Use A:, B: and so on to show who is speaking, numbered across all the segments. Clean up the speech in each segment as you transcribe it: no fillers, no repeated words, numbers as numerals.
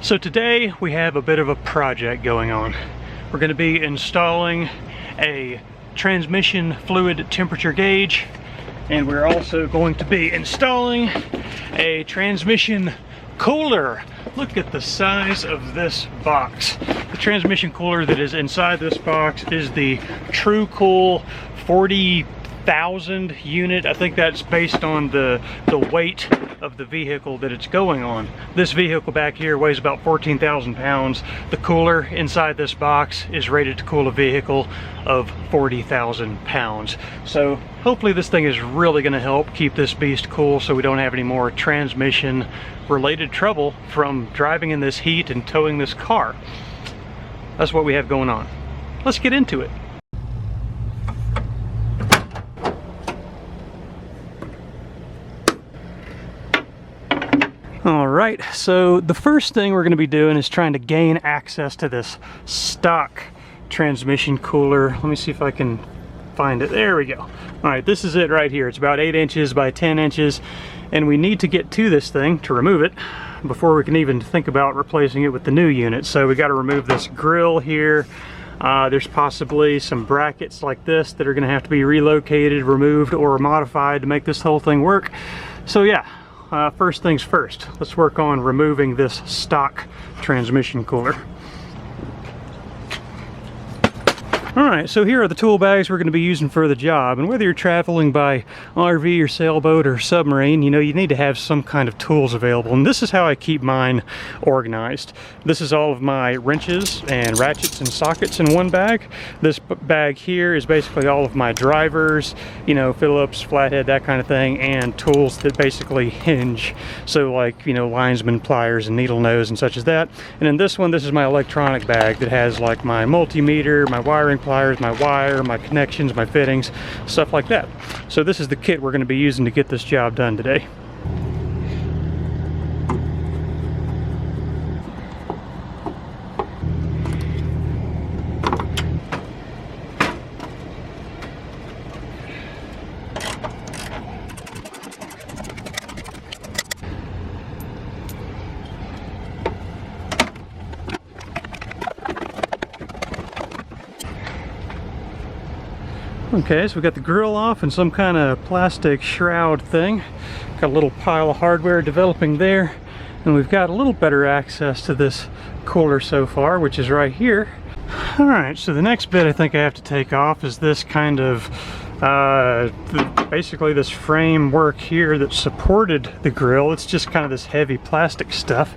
A: So today we have a bit of a project going on. We're going to be installing a transmission fluid temperature gauge, and we're also going to be installing a transmission cooler. Look at the size of this box. The transmission cooler that is inside this box is the TRU-COOL 40,000 unit. I think that's based on the weight of the vehicle that it's going on. This vehicle back here weighs about 14,000 pounds. The cooler inside this box is rated to cool a vehicle of 40,000 pounds. So hopefully this thing is really going to help keep this beast cool so we don't have any more transmission related trouble from driving in this heat and towing this car. That's what we have going on. Let's get into it. Alright, so the first thing we're going to be doing is trying to gain access to this stock transmission cooler. Let me see if I can find it. There we go. Alright, this is it right here. It's about 8 inches by 10 inches, and we need to get to this thing to remove it before we can even think about replacing it with the new unit. So we got to remove this grill here. There's possibly some brackets like this that are going to have to be relocated, removed, or modified to make this whole thing work. So yeah. First things first, let's work on removing this stock transmission cooler. Alright, so here are the tool bags we're going to be using for the job, and whether you're traveling by RV or sailboat or submarine, you know, you need to have some kind of tools available, and this is how I keep mine organized. This is all of my wrenches and ratchets and sockets in one bag. This bag here is basically all of my drivers, you know, Phillips, flathead, that kind of thing, and tools that basically hinge, so like, you know, linesman pliers and needle nose and such as that. And in this one, this is my electronic bag that has like my multimeter, my wiring pliers, my wire, my connections, my fittings, stuff like that. So this is the kit we're going to be using to get this job done today. Okay, so we got the grill off and some kind of plastic shroud thing. Got a little pile of hardware developing there, and we've got a little better access to this cooler so far, which is right here. Alright, so the next bit I think I have to take off is this kind of basically this framework here that supported the grill. It's just kind of this heavy plastic stuff,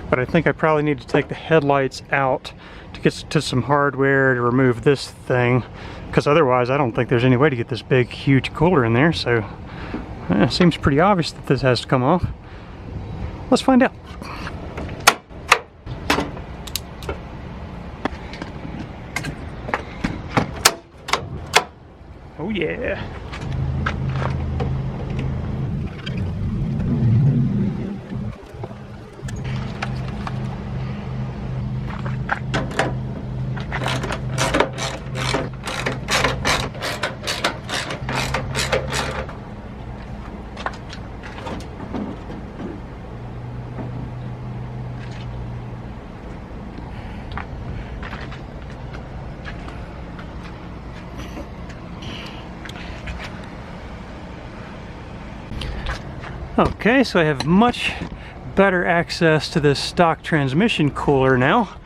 A: but I think I probably need to take the headlights out to get to some hardware to remove this thing, because otherwise I don't think there's any way to get this big huge cooler in there. So it seems pretty obvious that this has to come off. Let's find out. Oh yeah. Okay, so I have much better access to this stock transmission cooler now.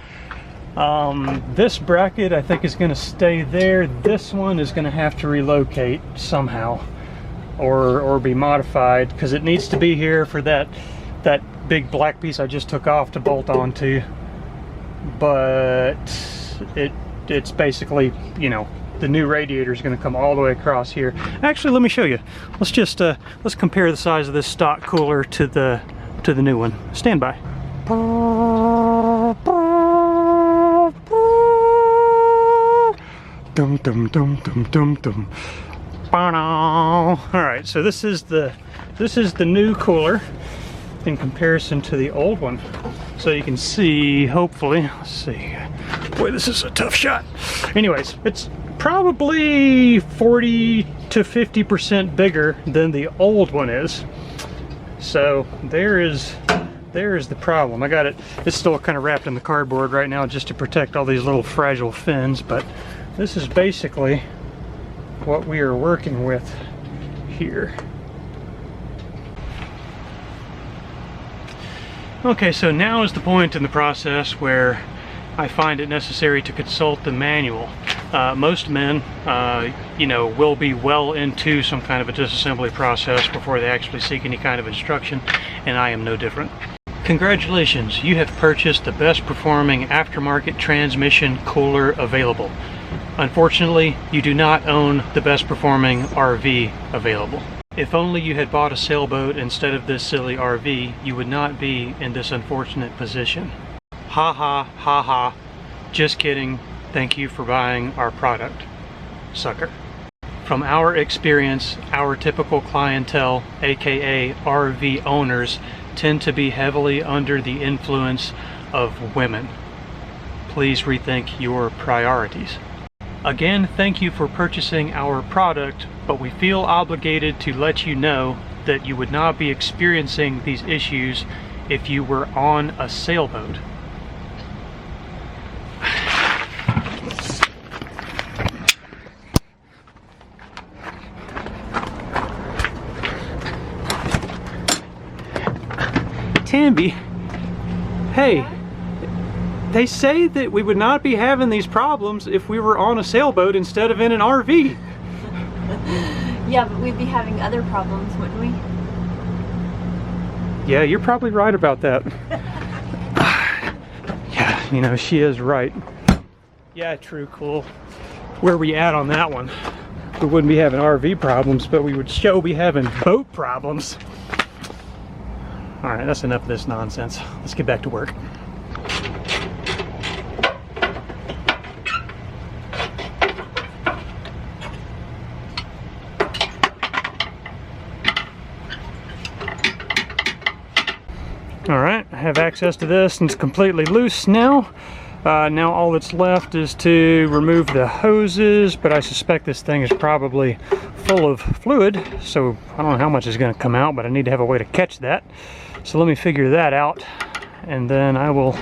A: This bracket I think is going to stay there. This one is going to have to relocate somehow or be modified, because it needs to be here for that big black piece I just took off to bolt onto. But it's basically, you know, the new radiator is going to come all the way across here. Actually, let me show you. Let's just let's compare the size of this stock cooler to the new one. Stand by. Dum dum dum dum dum dum. All right, so this is the new cooler in comparison to the old one. So you can see, hopefully, let's see. Boy, this is a tough shot. Anyways, it's probably 40 to 50% bigger than the old one is. So there is there's the problem. I got it, it's still kind of wrapped in the cardboard right now just to protect all these little fragile fins, but this is basically what we are working with here. Okay, so now is the point in the process where I find it necessary to consult the manual. Most men, you know, will be well into some kind of a disassembly process before they actually seek any kind of instruction, and I am no different. Congratulations, you have purchased the best performing aftermarket transmission cooler available. Unfortunately, you do not own the best performing RV available. If only you had bought a Sailboat instead of this silly RV, you would not be in this unfortunate position. Ha ha, ha ha. Just kidding. Thank you for buying our product, sucker. From our experience, our typical clientele, aka RV owners, tend to be heavily under the influence of women. Please rethink your priorities. Again, thank you for purchasing our product, but we feel obligated to let you know that you would not be experiencing these issues if you were on a sailboat. Tambi, hey, they say that we would not be having these problems if we were on a sailboat instead of in an RV.
B: Yeah, but we'd be having other problems, wouldn't we?
A: Yeah, you're probably right about that. Yeah, you know, she is right. Yeah, TRU-COOL. Where we at on that one? We wouldn't be having RV problems, but we would sure be having boat problems. All right, that's enough of this nonsense. Let's get back to work. All right, I have access to this and it's completely loose now. Now all that's left is to remove the hoses, but I suspect this thing is probably full of fluid, so I don't know how much is going to come out, but I need to have a way to catch that. So let me figure that out, and then I will...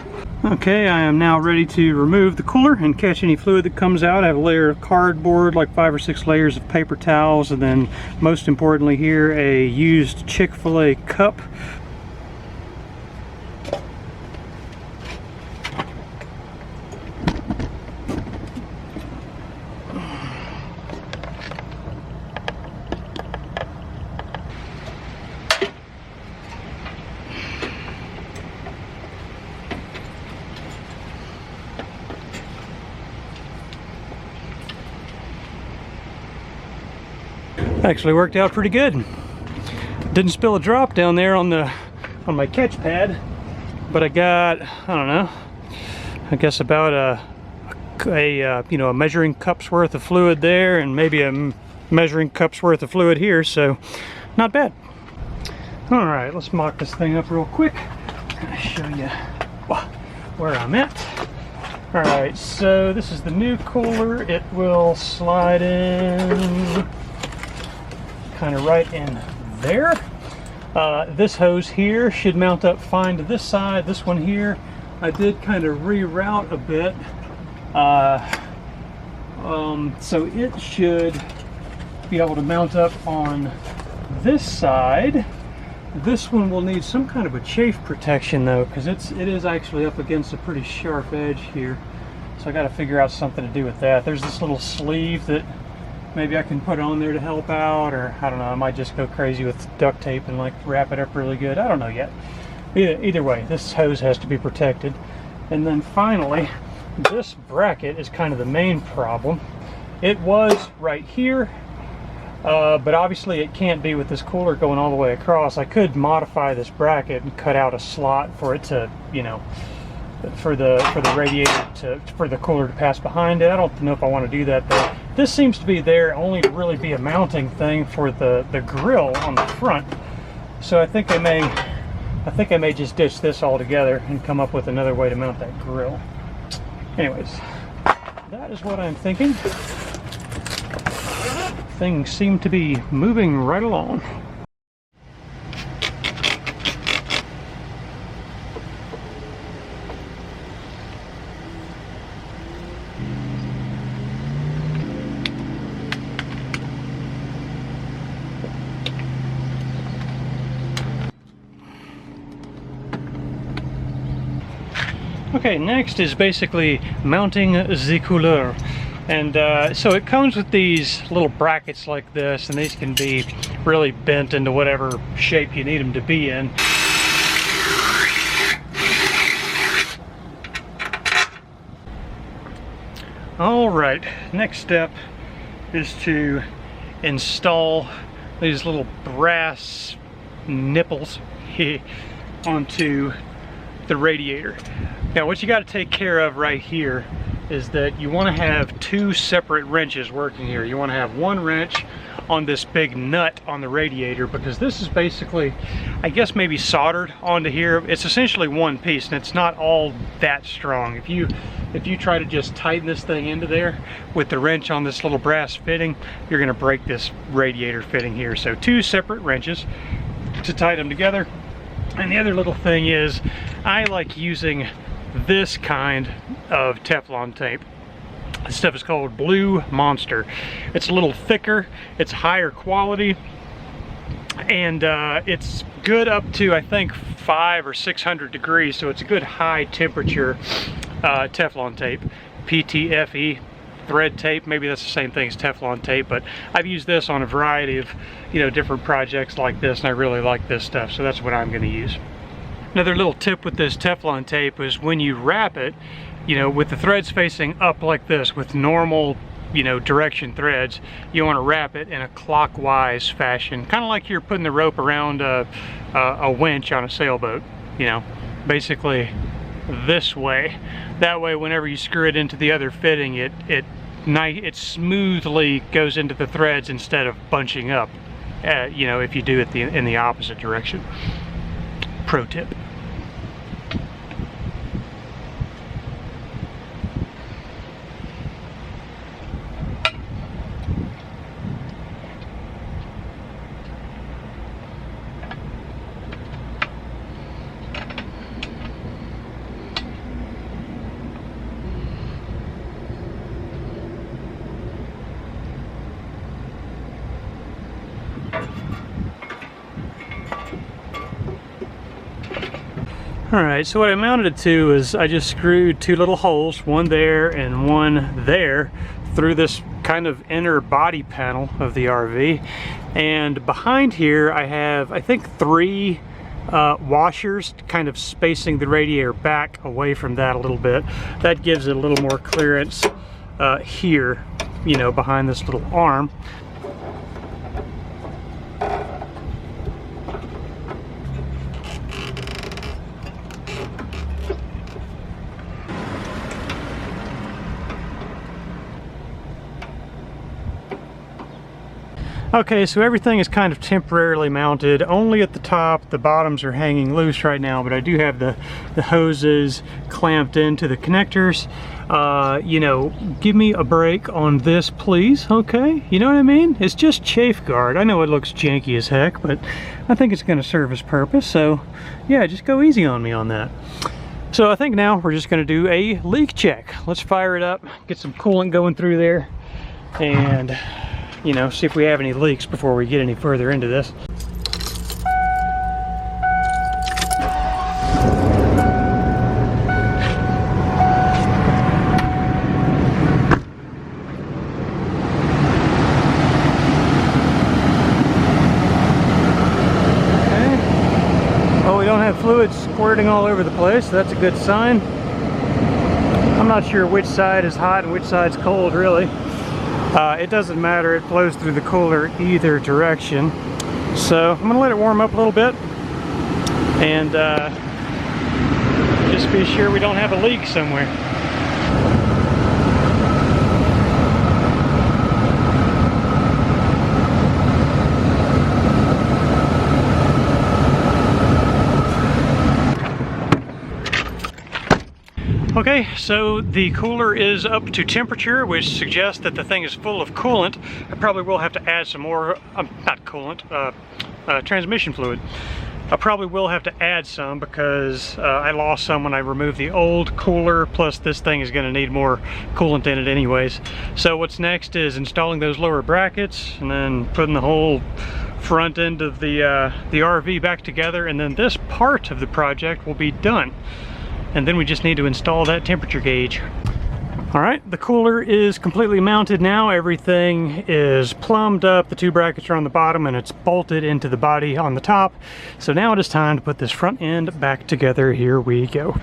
A: Okay, I am now ready to remove the cooler and catch any fluid that comes out. I have a layer of cardboard, like 5 or 6 layers of paper towels, and then most importantly here, a used Chick-fil-A cup. Actually worked out pretty good. Didn't spill a drop down there on my catch pad, but I got, I don't know, I guess about a you know, a measuring cup's worth of fluid there, and maybe a measuring cup's worth of fluid here, so not bad. All right, let's mock this thing up real quick. I'll show you where I'm at. All right, so this is the new cooler. It will slide in kind of right in there. This hose here should mount up fine to this side. This one here, I did kind of reroute a bit. So it should be able to mount up on this side. This one will need some kind of a chafe protection though, because it is actually up against a pretty sharp edge here. So I got to figure out something to do with that. There's this little sleeve that maybe I can put on there to help out, or I don't know, I might just go crazy with duct tape and like wrap it up really good. I don't know yet. Either way, this hose has to be protected. And then finally, this bracket is kind of the main problem. It was right here, but obviously it can't be with this cooler going all the way across. I could modify this bracket and cut out a slot for it to, you know, for the radiator for the cooler to pass behind it. I don't know if I want to do that though. This seems to be there only to really be a mounting thing for the grill on the front. So I think I may just ditch this altogether and come up with another way to mount that grill. Anyways, that is what I'm thinking. Things seem to be moving right along. Okay, next is basically mounting the cooler. And so it comes with these little brackets like this, and these can be really bent into whatever shape you need them to be in. All right, next step is to install these little brass nipples onto the radiator. Now what you got to take care of right here is that you want to have two separate wrenches working here. You want to have one wrench on this big nut on the radiator, because this is basically, I guess, maybe soldered onto here. It's essentially one piece, and it's not all that strong. If you try to just tighten this thing into there with the wrench on this little brass fitting, you're going to break this radiator fitting here. So two separate wrenches to tighten them together. And the other little thing is, I like using this kind of Teflon tape. This stuff is called Blue Monster. It's a little thicker, it's higher quality, and it's good up to, I think, 500 or 600 degrees, so it's a good high temperature Teflon tape. PTFE thread tape, maybe that's the same thing as Teflon tape, but I've used this on a variety of, you know, different projects like this, and I really like this stuff, so that's what I'm going to use. Another little tip with this Teflon tape is when you wrap it, you know, with the threads facing up like this, with normal, you know, direction threads, you want to wrap it in a clockwise fashion, kind of like you're putting the rope around a winch on a sailboat, you know, basically this way. That way, whenever you screw it into the other fitting, it smoothly goes into the threads instead of bunching up, you know, if you do it in the opposite direction. Pro tip. Alright, so what I mounted it to is I just screwed two little holes, one there and one there, through this kind of inner body panel of the RV. And behind here I have, I think, 3 washers kind of spacing the radiator back away from that a little bit. That gives it a little more clearance here, you know, behind this little arm. Okay, so everything is kind of temporarily mounted, only at the top. The bottoms are hanging loose right now, but I do have the hoses clamped into the connectors. You know, give me a break on this, please, okay? You know what I mean? It's just chafe guard. I know it looks janky as heck, but I think it's gonna serve its purpose, so yeah, just go easy on me on that. So I think now we're just gonna do a leak check. Let's fire it up, get some coolant going through there, and you know, see if we have any leaks before we get any further into this. Okay. Well, we don't have fluid squirting all over the place, so that's a good sign. I'm not sure which side is hot and which side's cold, really. It doesn't matter, it flows through the cooler either direction. So I'm gonna let it warm up a little bit and just be sure we don't have a leak somewhere. Okay, so the cooler is up to temperature, which suggests that the thing is full of coolant. I probably will have to add some more, not coolant, transmission fluid. I probably will have to add some because I lost some when I removed the old cooler, plus this thing is going to need more coolant in it anyways. So what's next is installing those lower brackets and then putting the whole front end of the RV back together, and then this part of the project will be done. and then we just need to install that temperature gauge. All right, the cooler is completely mounted now. Everything is plumbed up. The two brackets are on the bottom and it's bolted into the body on the top. So now it is time to put this front end back together. Here we go.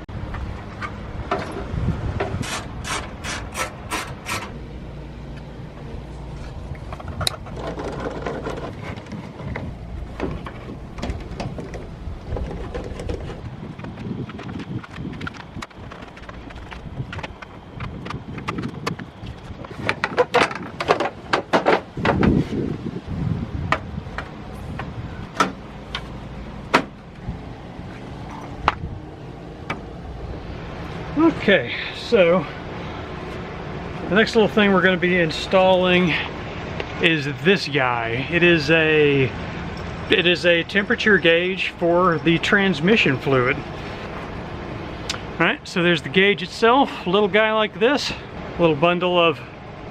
A: Okay, so the next little thing we're going to be installing is this guy. It is a temperature gauge for the transmission fluid. Alright, so there's the gauge itself, a little guy like this, a little bundle of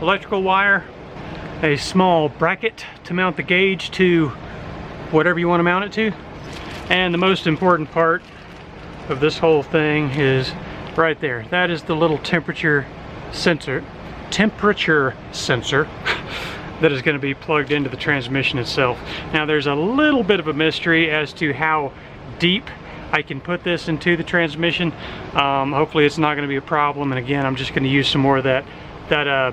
A: electrical wire, a small bracket to mount the gauge to whatever you want to mount it to, and the most important part of this whole thing is right there. That is the little temperature sensor that is going to be plugged into the transmission itself. Now there's a little bit of a mystery as to how deep I can put this into the transmission. Hopefully it's not going to be a problem, and again I'm just going to use some more of that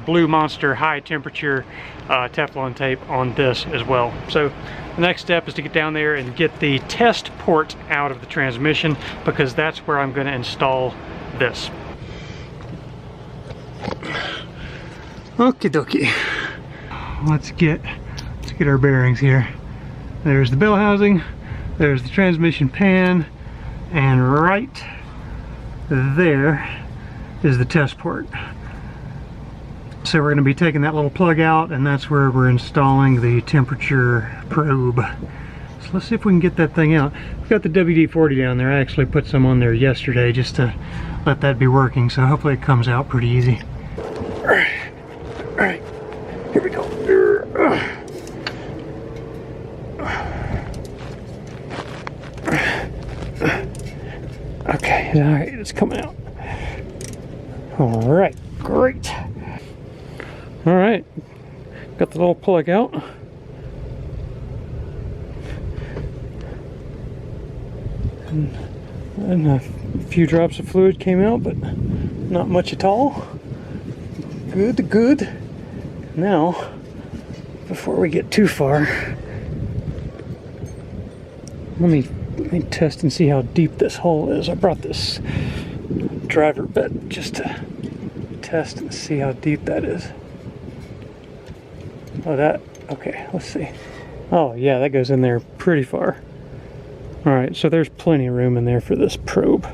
A: Blue Monster high temperature Teflon tape on this as well. So the next step is to get down there and get the test port out of the transmission, because that's where I'm going to install this. Okie dokie. Let's get our bearings here. There's the bell housing, there's the transmission pan, and right there is the test port. So we're going to be taking that little plug out, and that's where we're installing the temperature probe. So let's see if we can get that thing out. We've got the WD-40 down there. I actually put some on there yesterday just to let that be working, so hopefully it comes out pretty easy. All right, here we go. Okay, all right, it's coming out. All right, great. All right, got the little plug out. And a few drops of fluid came out, but not much at all. Good, good. Now, before we get too far, let me test and see how deep this hole is. I brought this driver bit just to test and see how deep that is. Oh, okay, let's see. Oh yeah, that goes in there pretty far. All right, so there's plenty of room in there for this probe.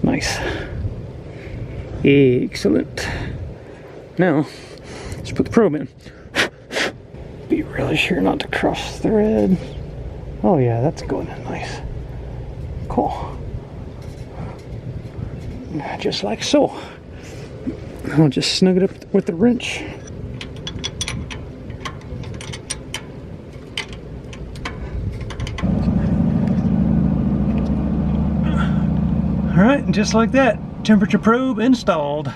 A: Nice. Excellent. Now, let's put the probe in. Be really sure not to cross the thread. Oh yeah, that's going in nice. Cool. Just like so. I'll just snug it up with the wrench. Alright, just like that, temperature probe installed.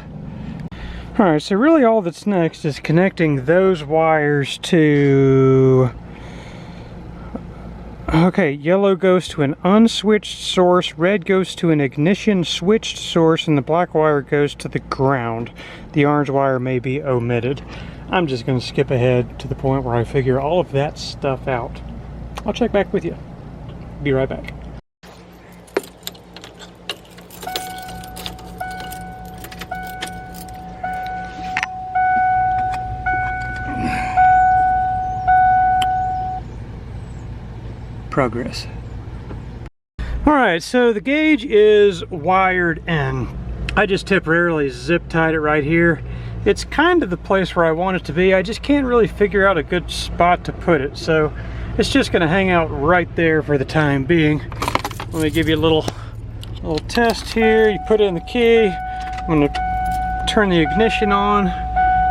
A: Alright, so really all that's next is connecting those wires to... Okay, yellow goes to an unswitched source, red goes to an ignition switched source, and the black wire goes to the ground. The orange wire may be omitted. I'm just going to skip ahead to the point where I figure all of that stuff out. I'll check back with you. Be right back. Progress. Alright, so the gauge is wired in. I just temporarily zip tied it right here. It's kind of the place where I want it to be. I just can't really figure out a good spot to put it, so it's just going to hang out right there for the time being. Let me give you a little test here. You put it in the key. I'm going to turn the ignition on.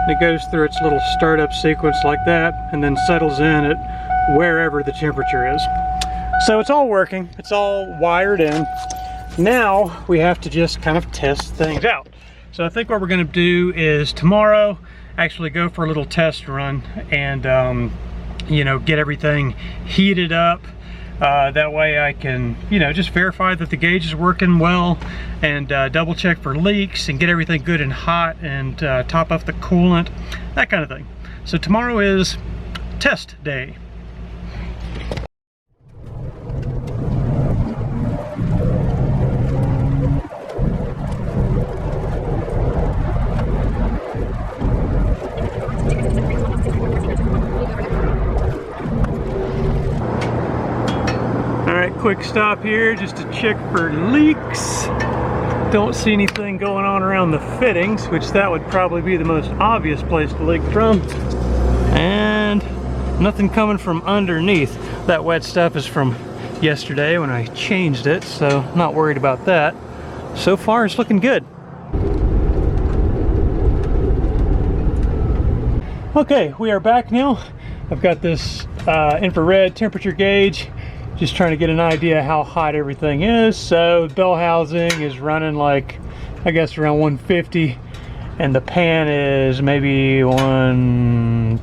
A: It goes through its little startup sequence like that, and then settles in at wherever the temperature is. So it's all working, it's all wired in. Now we have to just kind of test things out. So I think what we're going to do is tomorrow actually go for a little test run and you know, get everything heated up. That way I can, you know, just verify that the gauge is working well and double check for leaks and get everything good and hot and top up the coolant, that kind of thing. So tomorrow is test day. Quick stop here just to check for leaks. Don't see anything going on around the fittings, which that would probably be the most obvious place to leak from. And nothing coming from underneath. That wet stuff is from yesterday when I changed it, so not worried about that. So far it's looking good. Okay, we are back now. I've got this infrared temperature gauge. Just trying to get an idea how hot everything is. So the bell housing is running like, I guess around 150, and the pan is maybe I don't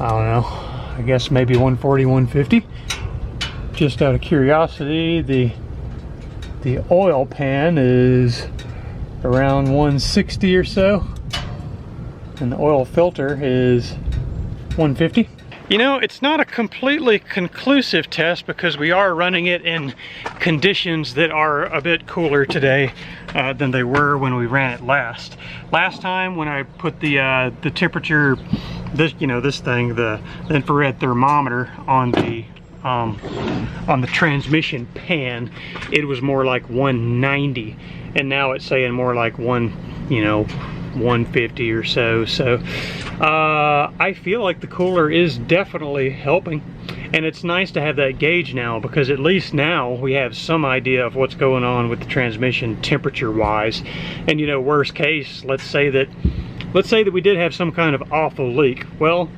A: know, I guess maybe 140, 150. Just out of curiosity, the oil pan is around 160 or so, and the oil filter is 150. You know, it's not a completely conclusive test because we are running it in conditions that are a bit cooler today than they were when we ran it last. Last time when I put the temperature, this thing, the infrared thermometer on the transmission pan, it was more like 190, and now it's saying more like 150 or so. So I feel like the cooler is definitely helping, and it's nice to have that gauge now because at least now we have some idea of what's going on with the transmission temperature wise. And you know, worst case, let's say that we did have some kind of awful leak. Well,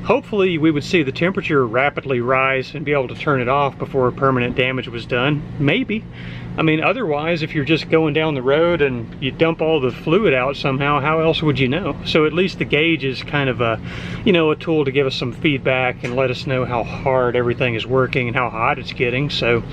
A: hopefully we would see the temperature rapidly rise and be able to turn it off before permanent damage was done. Maybe. I mean, otherwise, if you're just going down the road and you dump all the fluid out somehow, how else would you know? So at least the gauge is kind of a, you know, a tool to give us some feedback and let us know how hard everything is working and how hot it's getting. So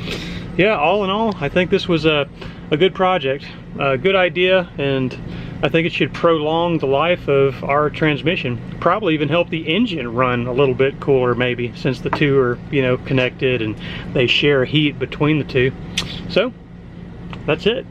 A: yeah, all in all, I think this was a good project, a good idea, and I think it should prolong the life of our transmission. Probably even help the engine run a little bit cooler maybe, since the two are, you know, connected and they share heat between the two. So that's it.